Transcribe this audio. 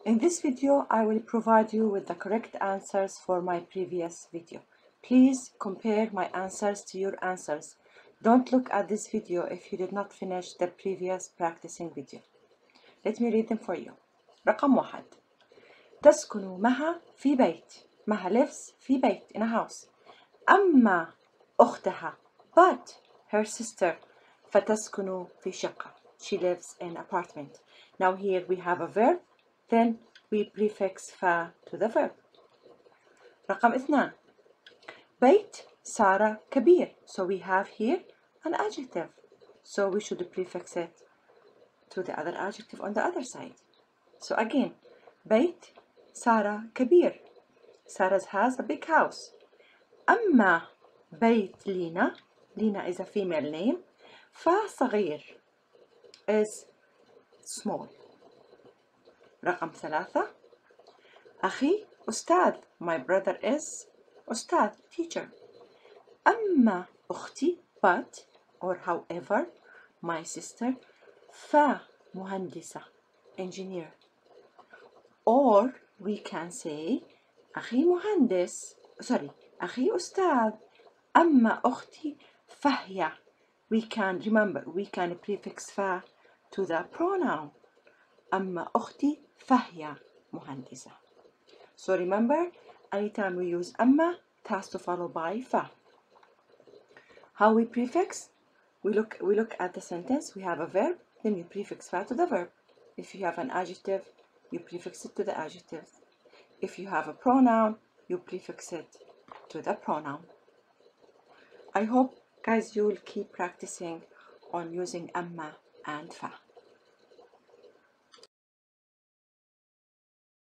In this video, I will provide you with the correct answers for my previous video. Please compare my answers to your answers. Don't look at this video if you did not finish the previous practicing video. Let me read them for you. رقم 1. تسكن مها في بيت. مها lives في بيت, in a house. أما أختها, but her sister, فتسكن في شقة. She lives in apartment. Now here we have a verb, then we prefix fa to the verb. رقم 2. بيت سارة كبير. So we have here an adjective. So we should prefix it to the other adjective on the other side. So again, بيت سارة كبير. Sarah has a big house. أما بيت لينا, Lina is a female name, فصغير is small. رقم 3. أخي أستاذ. My brother is أستاذ, teacher. أما أختي, but or however, my sister, فمهندسة, engineer. Or we can say أخي مهندس, أخي أستاذ, أما أختي فهي. We can prefix fa to the pronoun. أما أختي فهي مهندسة. So remember, anytime we use أما, it has to follow by fa. How we prefix? We look at the sentence. We have a verb, then you prefix fa to the verb. If you have an adjective, you prefix it to the adjective. If you have a pronoun, you prefix it to the pronoun. I hope, guys, you will keep practicing on using amma and fa.